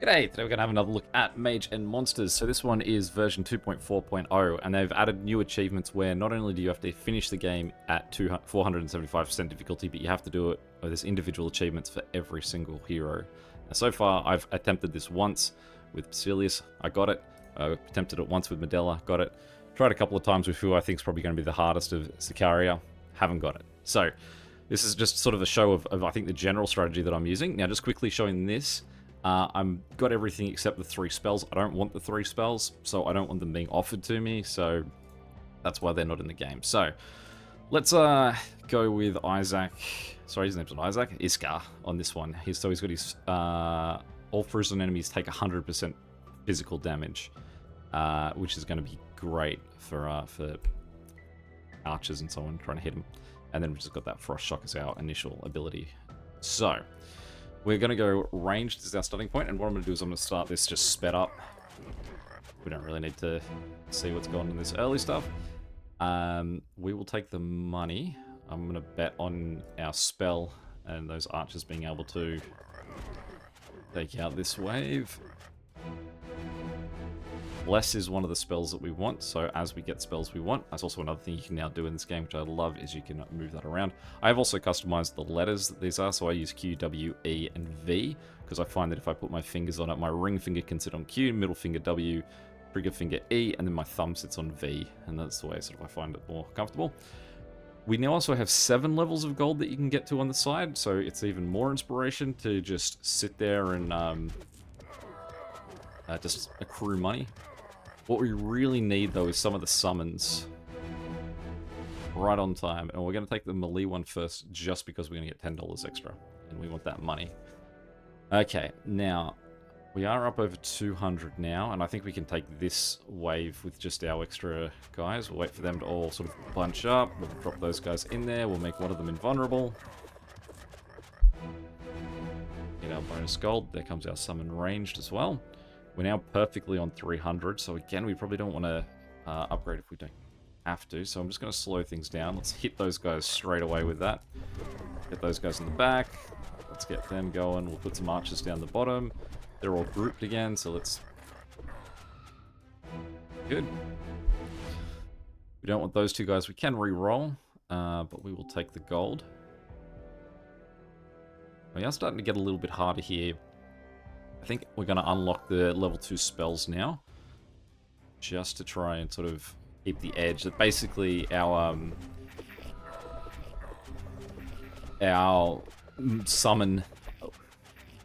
G'day, today we're going to have another look at Mage Monsters. So this one is version 2.4.0, and they've added new achievements where not only do you have to finish the game at 475% difficulty, but you have to do it with this individual achievements for every single hero. Now, so far, I've attempted this once with Basilius, I got it. I attempted it once with Medela, got it. Tried a couple of times with who I think is probably going to be the hardest of Sicaria, haven't got it. So this is just sort of a show of I think the general strategy that I'm using. Now just quickly showing this. I've got everything except the 3 spells. I don't want the 3 spells, so I don't want them being offered to me, so that's why they're not in the game. So, let's go with Isaac. Sorry, his name's not Isaac. Iskar on this one. He's got his... all frozen enemies take 100% physical damage, which is going to be great for archers and so on, trying to hit him. And then we've just got that Frost Shock as our initial ability. So... we're going to go ranged as our starting point, and what I'm going to do is I'm going to start this just sped up. We don't really need to see what's going on in this early stuff. We will take the money. I'm going to bet on our spell and those archers being able to take out this wave. Bless is one of the spells that we want, so as we get spells we want, that's also another thing you can now do in this game, which I love, is you can move that around. I've also customized the letters that these are, so I use Q, W, E, and V, because I find that if I put my fingers on it, my ring finger can sit on Q, middle finger W, trigger finger E, and then my thumb sits on V, and that's the way sort of I find it more comfortable. We now also have 7 levels of gold that you can get to on the side, so it's even more inspiration to just sit there and just accrue money. What we really need, though, is some of the summons right on time. And we're going to take the melee one first, just because we're going to get $10 extra. And we want that money. Okay, now, we are up over 200 now. And I think we can take this wave with just our extra guys. We'll wait for them to all sort of bunch up. We'll drop those guys in there. We'll make one of them invulnerable. Get our bonus gold. There comes our summon ranged as well. We're now perfectly on 300, so again, we probably don't want to upgrade if we don't have to. So I'm just going to slow things down. Let's hit those guys straight away with that. Get those guys in the back. Let's get them going. We'll put some archers down the bottom. They're all grouped again, so let's... good. We don't want those 2 guys. We can re-roll, but we will take the gold. We are starting to get a little bit harder here. I think we're going to unlock the level 2 spells now, just to try and sort of keep the edge. That basically our summon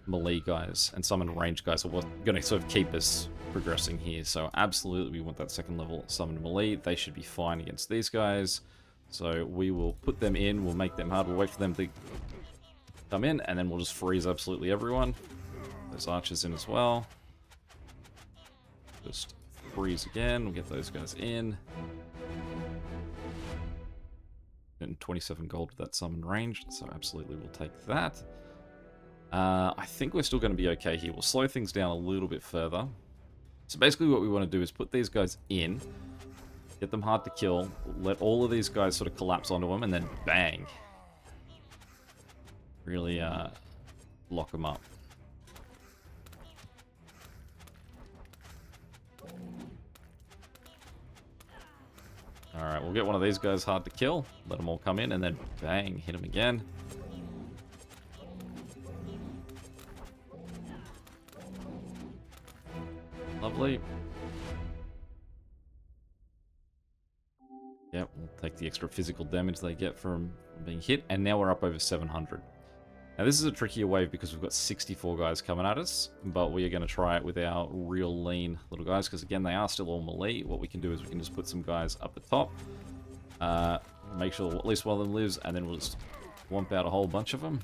melee guys and summon range guys are what's going to sort of keep us progressing here. So absolutely we want that 2nd level summon melee. They should be fine against these guys. So we will put them in, we'll make them hard, we'll wait for them to come in, and then we'll just freeze absolutely everyone. Those archers in as well. Just freeze again. We'll get those guys in. Getting 27 gold with that summon range, so absolutely we'll take that. I think we're still going to be okay here. We'll slow things down a little bit further. So basically what we want to do is put these guys in, get them hard to kill, let all of these guys sort of collapse onto them, and then bang. Really lock them up. Alright, we'll get one of these guys hard to kill. Let them all come in, and then bang, hit them again. Lovely. Yep, we'll take the extra physical damage they get from being hit, and now we're up over 700. Now this is a trickier wave because we've got 64 guys coming at us, but we are going to try it with our real lean little guys, because again, they are still all melee. What we can do is we can just put some guys up the top, make sure at least one of them lives, and then we'll just womp out a whole bunch of them.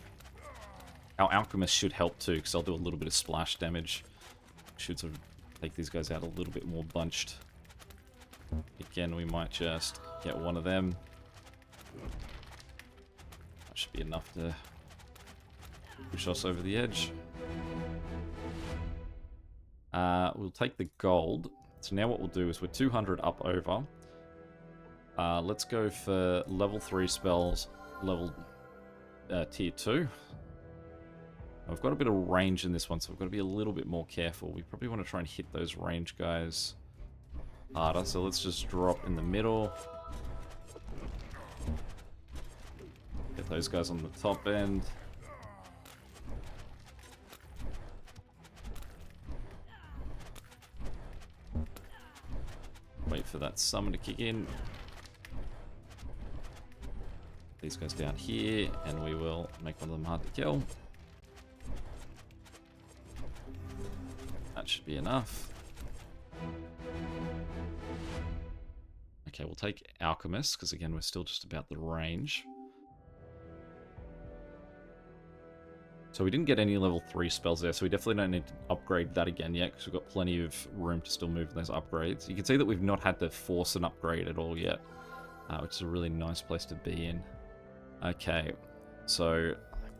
Our Alchemist should help too, because they'll do a little bit of splash damage. Should sort of take these guys out a little bit more bunched. Again, we might just get one of them. That should be enough to push us over the edge. We'll take the gold. So now what we'll do is we're 200 up over. Let's go for level 3 spells, level tier 2. We've got a bit of range in this one, so we've got to be a little bit more careful. We probably want to try and hit those range guys harder. So let's just drop in the middle. Get those guys on the top end. Wait for that summon to kick in. These guys down here, and we will make one of them hard to kill. That should be enough. Okay, we'll take Alchemist, because again, we're still just about the range. So we didn't get any level 3 spells there, so we definitely don't need to upgrade that again yet, because we've got plenty of room to still move those upgrades. You can see that we've not had to force an upgrade at all yet, which is a really nice place to be in. Okay, so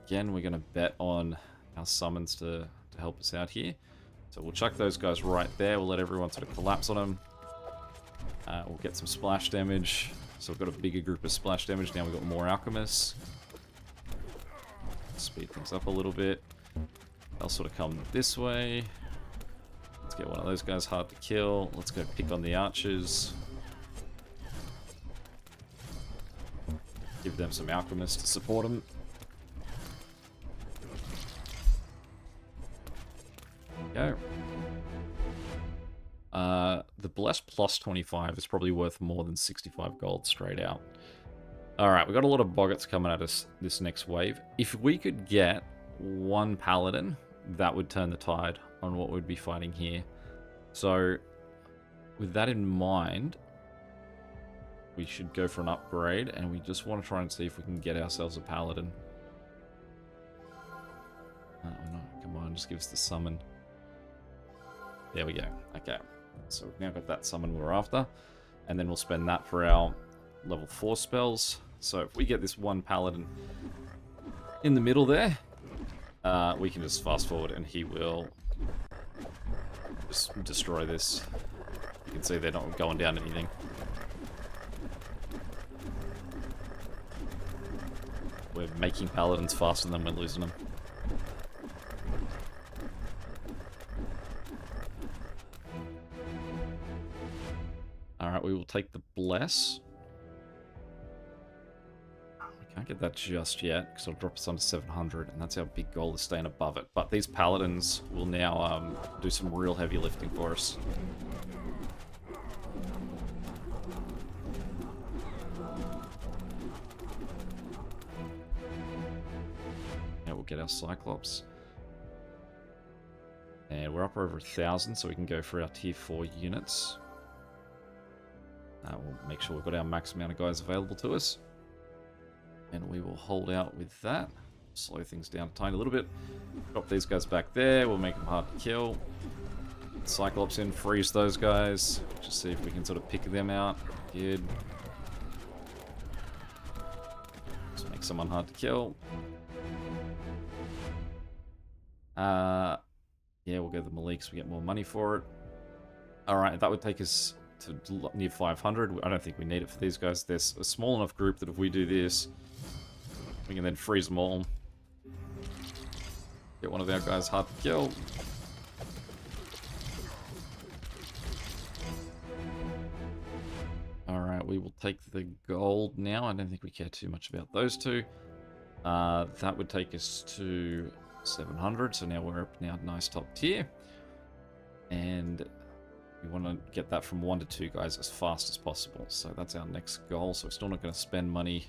again, we're going to bet on our summons to help us out here. So we'll chuck those guys right there. We'll let everyone sort of collapse on them. We'll get some splash damage. So we've got a bigger group of splash damage. Now we've got more alchemists. Speed things up a little bit. They'll sort of come this way. Let's get one of those guys hard to kill. Let's go pick on the archers. Give them some alchemists to support them. Go. The Blessed plus 25 is probably worth more than 65 gold straight out. Alright, we've got a lot of Boggarts coming at us this next wave. If we could get one Paladin, that would turn the tide on what we'd be fighting here. So, with that in mind, we should go for an upgrade, and we just want to try and see if we can get ourselves a Paladin. Oh no, come on, just give us the summon. There we go. Okay, so we've now got that summon we're after, and then we'll spend that for our level 4 spells. So if we get this one Paladin in the middle there, we can just fast forward and he will just destroy this. You can see they're not going down anything. We're making Paladins faster than we're losing them. Alright, we will take the Bless. We can't get that just yet, because it'll drop us under 700, and that's our big goal, is staying above it. But these Paladins will now do some real heavy lifting for us. Now we'll get our Cyclops. And we're up over 1,000, so we can go for our tier 4 units. We'll make sure we've got our max amount of guys available to us. And we will hold out with that. Slow things down a tiny little bit. Drop these guys back there. We'll make them hard to kill. Cyclops in, freeze those guys. Just see if we can sort of pick them out. Good. Just make someone hard to kill. Yeah, we'll go the Malik so we get more money for it. Alright, that would take us to near 500. I don't think we need it for these guys. There's a small enough group that if we do this, we can then freeze them all. Get one of our guys hard to kill. Alright, we will take the gold now. I don't think we care too much about those two. That would take us to 700, so now we're up now nice top tier. And we want to get that from 1 to 2 guys as fast as possible. So that's our next goal. So we're still not going to spend money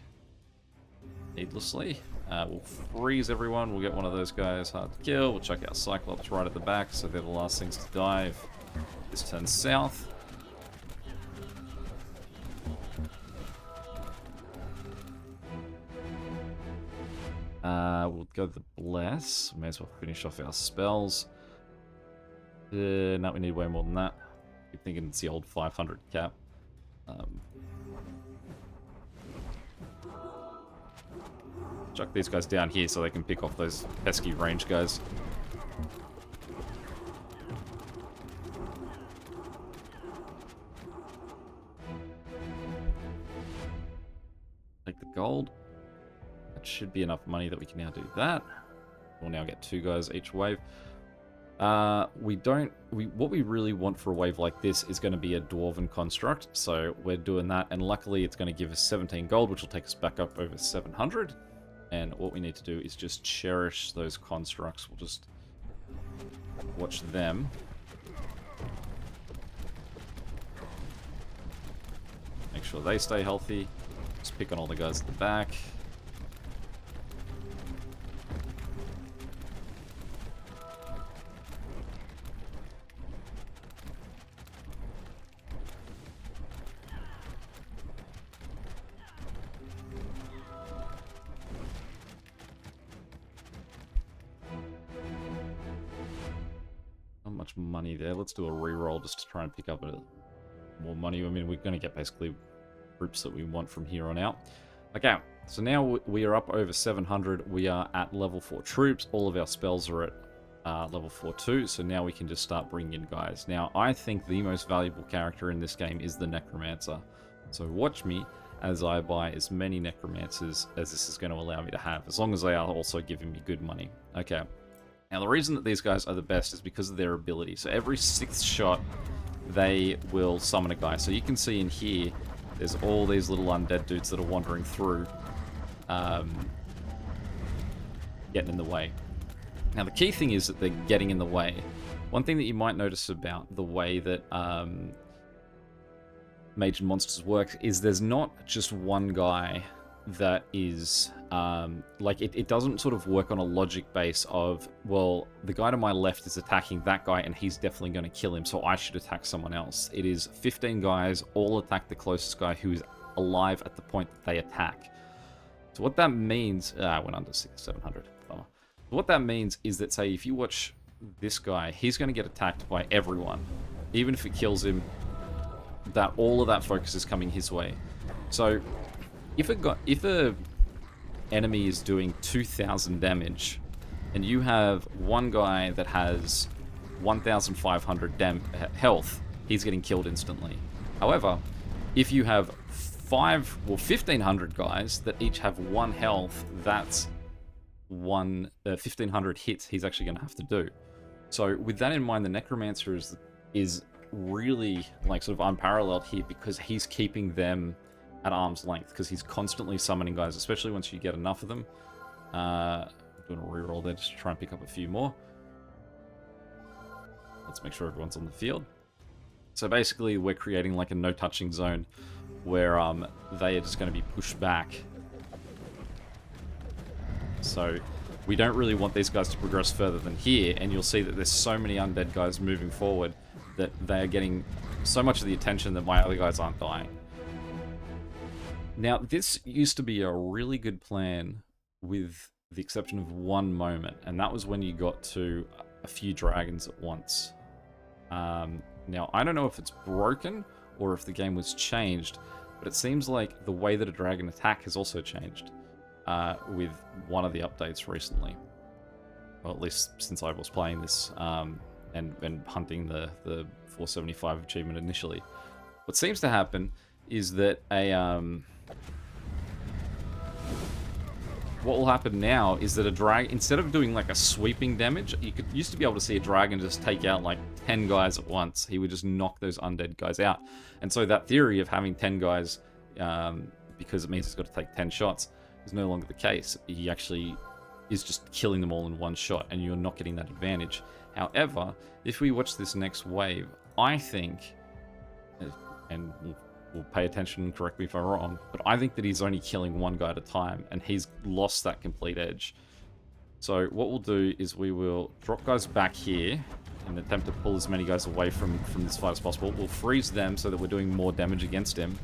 needlessly. We'll freeze everyone. We'll get one of those guys hard to kill. We'll chuck our Cyclops right at the back, so they're the last things to die if this turns south. We'll go the Bless. May as well finish off our spells. No, we need way more than that. Keep thinking it's the old 500 cap. Chuck these guys down here so they can pick off those pesky range guys. Take the gold. That should be enough money that we can now do that. We'll now get 2 guys each wave. What we really want for a wave like this is going to be a Dwarven construct, so we're doing that, and luckily it's going to give us 17 gold, which will take us back up over 700, and what we need to do is just cherish those constructs. We'll just watch them. Make sure they stay healthy. Just pick on all the guys at the back. Not much money there. Let's do a reroll just to try and pick up more money. I mean, we're going to get basically groups that we want from here on out. Okay, so now we are up over 700. We are at level 4 troops. All of our spells are at level 4 too, so now we can just start bringing in guys. Now, I think the most valuable character in this game is the Necromancer. So watch me as I buy as many Necromancers as this is going to allow me to have, as long as they are also giving me good money. Okay. Now, the reason that these guys are the best is because of their ability. So every 6th shot, they will summon a guy. So you can see in here, there's all these little undead dudes that are wandering through, getting in the way. Now, the key thing is that they're getting in the way. One thing that you might notice about the way that Mage Monsters works is there's not just one guy that is like it doesn't sort of work on a logic base of, well, the guy to my left is attacking that guy and he's definitely going to kill him, so I should attack someone else. It is 15 guys all attack the closest guy who is alive at the point that they attack. So what that means, I went under 700. Bummer. What that means is that, say, if you watch this guy, he's going to get attacked by everyone, even if it kills him. That all of that focus is coming his way. So if a enemy is doing 2,000 damage, and you have one guy that has 1,500 health, he's getting killed instantly. However, if you have 1,500 guys that each have 1 health, that's 1,500 hits he's actually going to have to do. So with that in mind, the Necromancer is really like sort of unparalleled here, because he's keeping them at arm's length, because he's constantly summoning guys, especially once you get enough of them. Doing a reroll there just to try and pick up a few more. Let's make sure everyone's on the field. So basically we're creating like a no-touching zone where they are just going to be pushed back. So we don't really want these guys to progress further than here, and you'll see that there's so many undead guys moving forward that they are getting so much of the attention that my other guys aren't dying. Now, this used to be a really good plan with the exception of one moment, and that was when you got to a few dragons at once. Now, I don't know if it's broken or if the game was changed, but it seems like the way that a dragon attack has also changed with one of the updates recently. Well, at least since I was playing this and hunting the 475 achievement initially. What seems to happen is that what will happen now is that a dragon, instead of doing like a sweeping damage, used to be able to see a dragon just take out like 10 guys at once. He would just knock those undead guys out. And so that theory of having 10 guys, because it means he's got to take 10 shots, is no longer the case. He actually is just killing them all in one shot, and you're not getting that advantage. However, if we watch this next wave, I think, and we'll pay attention and correct me if I'm wrong, but I think that he's only killing one guy at a time, and he's lost that complete edge. So what we'll do is we will drop guys back here in an attempt to pull as many guys away from this fight as possible. We'll freeze them so that we're doing more damage against him.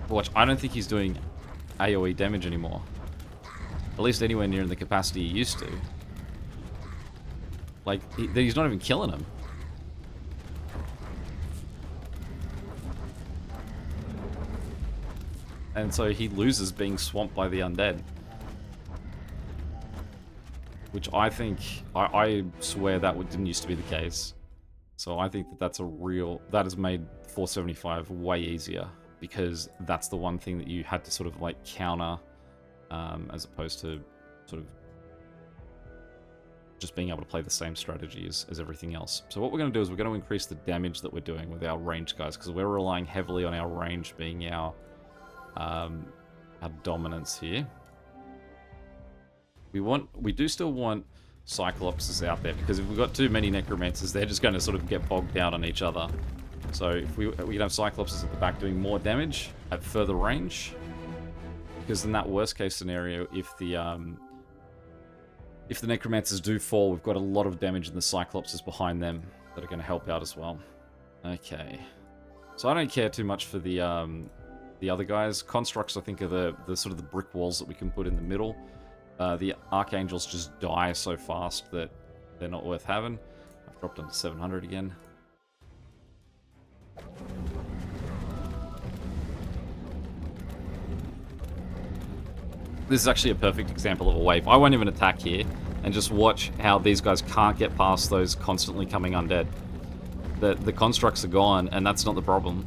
But watch, I don't think he's doing AoE damage anymore. At least anywhere near in the capacity he used to. Like, he's not even killing him. And so he loses being swamped by the undead. Which I think, I swear that didn't used to be the case. So I think that that has made 475 way easier. Because that's the one thing that you had to sort of like counter, as opposed to sort of just being able to play the same strategy as everything else. So what we're going to do is we're going to increase the damage that we're doing with our range guys, because we're relying heavily on our range being our dominance here. We do still want Cyclopses out there, because if we've got too many Necromancers, they're just going to sort of get bogged down on each other. So if we can have Cyclopses at the back doing more damage at further range, because in that worst case scenario, if the Necromancers do fall, we've got a lot of damage in the Cyclopses behind them that are going to help out as well. Okay. So I don't care too much for the other guys. Constructs, I think, are the sort of the brick walls that we can put in the middle. The Archangels just die so fast that they're not worth having. I've dropped them to 700 again. This is actually a perfect example of a wave. I won't even attack here, and just watch how these guys can't get past those constantly coming undead. The constructs are gone, and that's not the problem.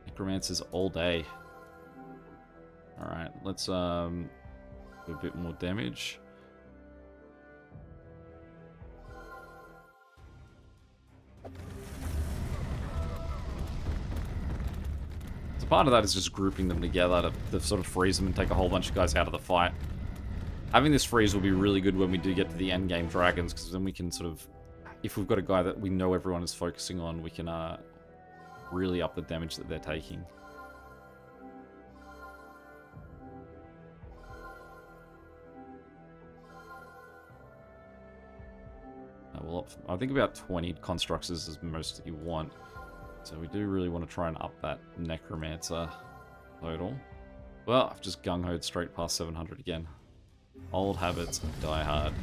Necromancers all day. Alright, let's do a bit more damage. So part of that is just grouping them together to sort of freeze them and take a whole bunch of guys out of the fight. Having this freeze will be really good when we do get to the end game dragons, because then we can sort of, if we've got a guy that we know everyone is focusing on, we can really up the damage that they're taking. Well, I think about 20 constructs is most that you want. So we do really want to try and up that Necromancer total. Well, I've just gung-hoed straight past 700 again. Old habits die hard.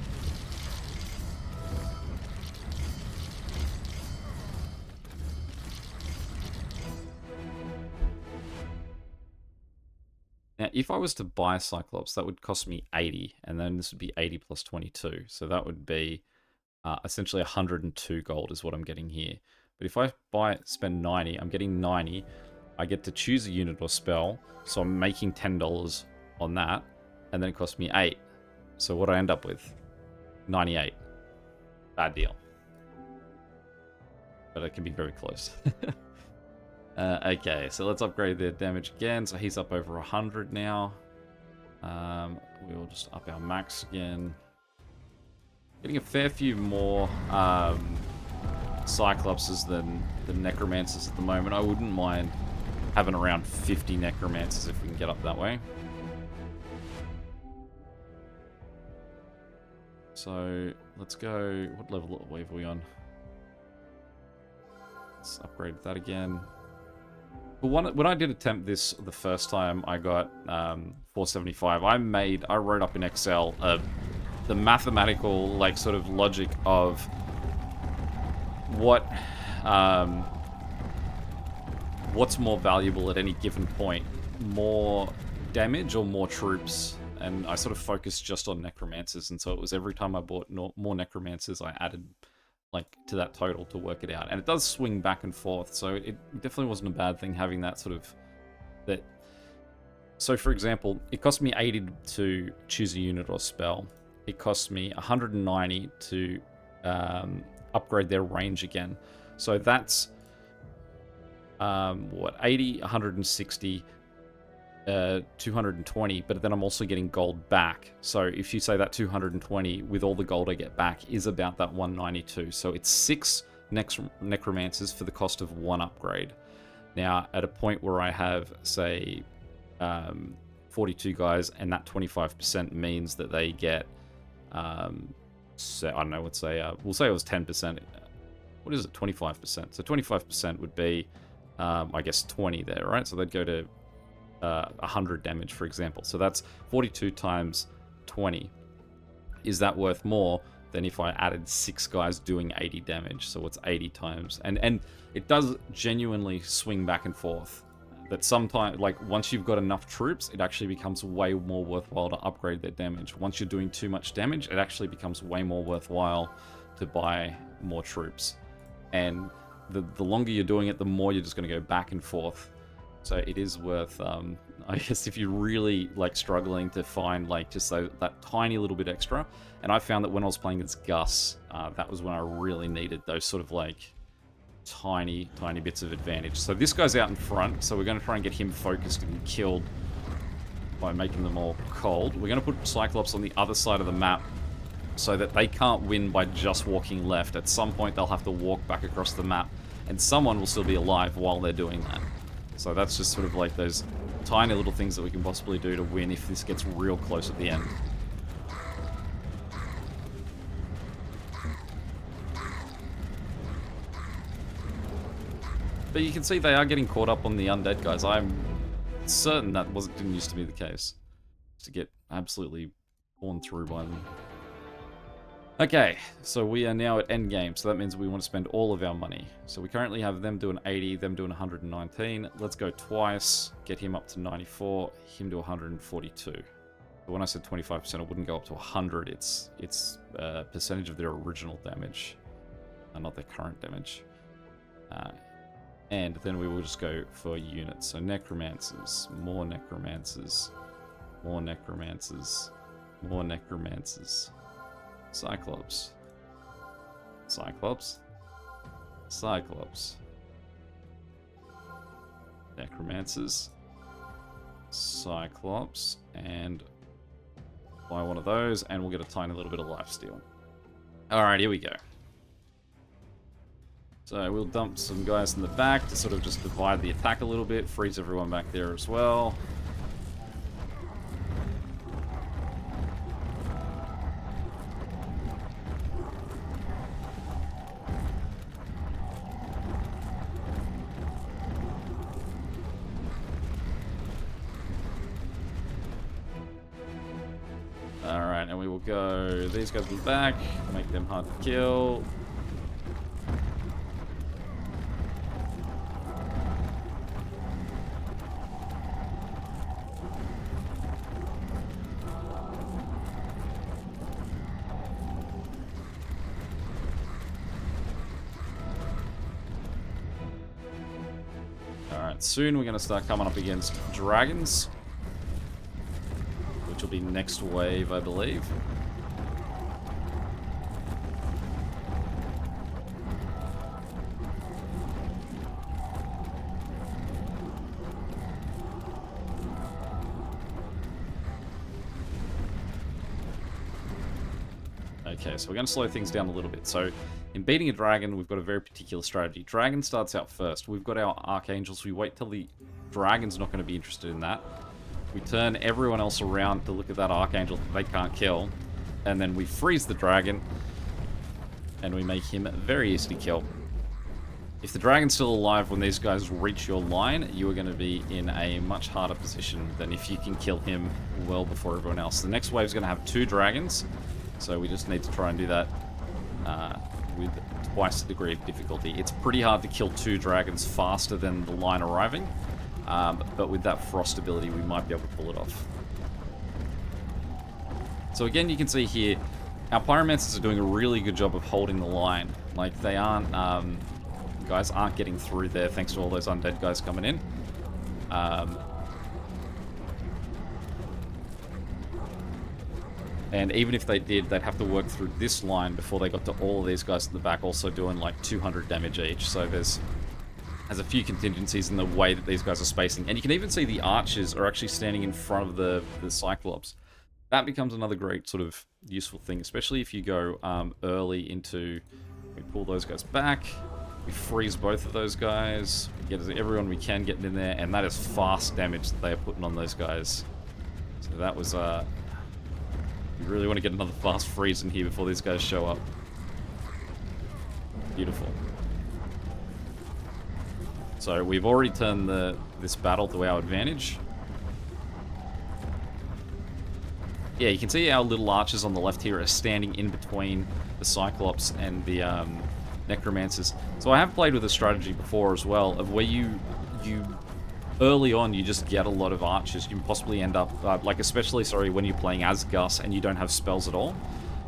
Now, if I was to buy Cyclops, that would cost me 80, and then this would be 80 plus 22. So that would be essentially 102 gold is what I'm getting here. But if I spend 90, I'm getting 90. I get to choose a unit or spell, so I'm making $10 on that, and then it costs me 8. So what I end up with, 98. Bad deal. But it can be very close. Okay, so let's upgrade their damage again. So he's up over 100 now. We'll just up our max again. Getting a fair few more Cyclopses than Necromancers at the moment. I wouldn't mind having around 50 Necromancers if we can get up that way. So let's go. What level of wave are we on? Let's upgrade that again. But when I did attempt this the first time, I got 475. I wrote up in Excel the mathematical, like, sort of logic of what's more valuable at any given point, more damage or more troops. And I sort of focused just on Necromancers, and so it was every time I bought more Necromancers, I added like to that total to work it out. And it does swing back and forth, so it definitely wasn't a bad thing having that sort of that. So for example, it cost me 80 to choose a unit or spell. It cost me 190 to upgrade their range again. So that's what, 80, 160, 220, but then I'm also getting gold back. So if you say that 220 with all the gold I get back is about that 192. So it's 6 Necromancers for the cost of 1 upgrade. Now, at a point where I have, say, 42 guys, and that 25% means that they get, so, I don't know, let's say, we'll say it was 10%. What is it, 25%? So 25% would be, I guess, 20 there, right? So they'd go to 100 damage, for example. So that's 42 times 20. Is that worth more than if I added 6 guys doing 80 damage? So what's 80 times? And it does genuinely swing back and forth. That sometimes, like, once you've got enough troops, it actually becomes way more worthwhile to upgrade their damage. Once you're doing too much damage, it actually becomes way more worthwhile to buy more troops. And the longer you're doing it, the more you're just going to go back and forth. So it is worth I guess if you're really like struggling to find like just that tiny little bit extra. And I found that when I was playing as Gus, that was when I really needed those sort of like tiny bits of advantage. So this guy's out in front, so we're going to try and get him focused and killed by making them all cold. We're going to put Cyclops on the other side of the map so that they can't win by just walking left. At some point they'll have to walk back across the map, and someone will still be alive while they're doing that. So that's just sort of like those tiny little things that we can possibly do to win if this gets real close at the end. But you can see they are getting caught up on the undead guys. I'm certain that didn't used to be the case. To get absolutely torn through by them. Okay, so we are now at endgame, so that means we want to spend all of our money. So we currently have them doing 80, them doing 119. Let's go twice, get him up to 94, him to 142. But when I said 25%, it wouldn't go up to 100. It's a percentage of their original damage, and not their current damage. And then we will just go for units. So Necromancers, more Necromancers, more Necromancers, more Necromancers. Cyclops. Cyclops. Cyclops. Necromancers. Cyclops. And buy one of those, and we'll get a tiny little bit of lifesteal. Alright, here we go. So we'll dump some guys in the back to sort of just divide the attack a little bit, freeze everyone back there as well. Alright, and we will go, these guys will be back, make them hard to kill. Alright, soon we're going to start coming up against dragons, which will be next wave, I believe. Okay, so we're going to slow things down a little bit. So, in beating a dragon, we've got a very particular strategy. Dragon starts out first. We've got our archangels. We wait till the dragon's not going to be interested in that. We turn everyone else around to look at that archangel that they can't kill. And then we freeze the dragon. And we make him very easy to kill. If the dragon's still alive when these guys reach your line, you are going to be in a much harder position than if you can kill him well before everyone else. The next wave is going to have 2 dragons. So we just need to try and do that with twice the degree of difficulty. It's pretty hard to kill 2 dragons faster than the line arriving. But with that frost ability, we might be able to pull it off. So again, you can see here, our pyromancers are doing a really good job of holding the line. Like, they aren't, guys aren't getting through there thanks to all those undead guys coming in. And even if they did, they'd have to work through this line before they got to all of these guys at the back also doing like 200 damage each. So there's a few contingencies in the way that these guys are spacing. And you can even see the archers are actually standing in front of the Cyclops. That becomes another great sort of useful thing, especially if you go early into... We pull those guys back, we freeze both of those guys, we get everyone we can getting in there, and that is fast damage that they are putting on those guys. So that was... You really want to get another fast freeze in here before these guys show up. Beautiful. So we've already turned this battle to our advantage. Yeah, you can see our little archers on the left here are standing in between the Cyclops and the Necromancers. So I have played with a strategy before as well, of where you early on, you just get a lot of archers. You can possibly end up, especially, when you're playing as Gus and you don't have spells at all.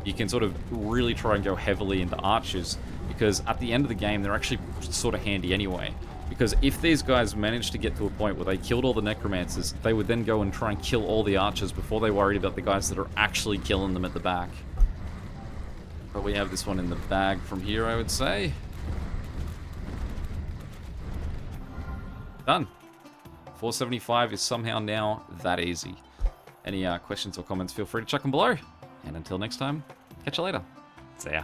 You can sort of really try and go heavily into archers, because at the end of the game, they're actually sort of handy anyway. Because if these guys managed to get to a point where they killed all the Necromancers, they would then go and try and kill all the archers before they worried about the guys that are actually killing them at the back. But we have this one in the bag from here, I would say. Done. 475 is somehow now that easy. Any questions or comments, feel free to chuck them below. And until next time, catch you later. See ya.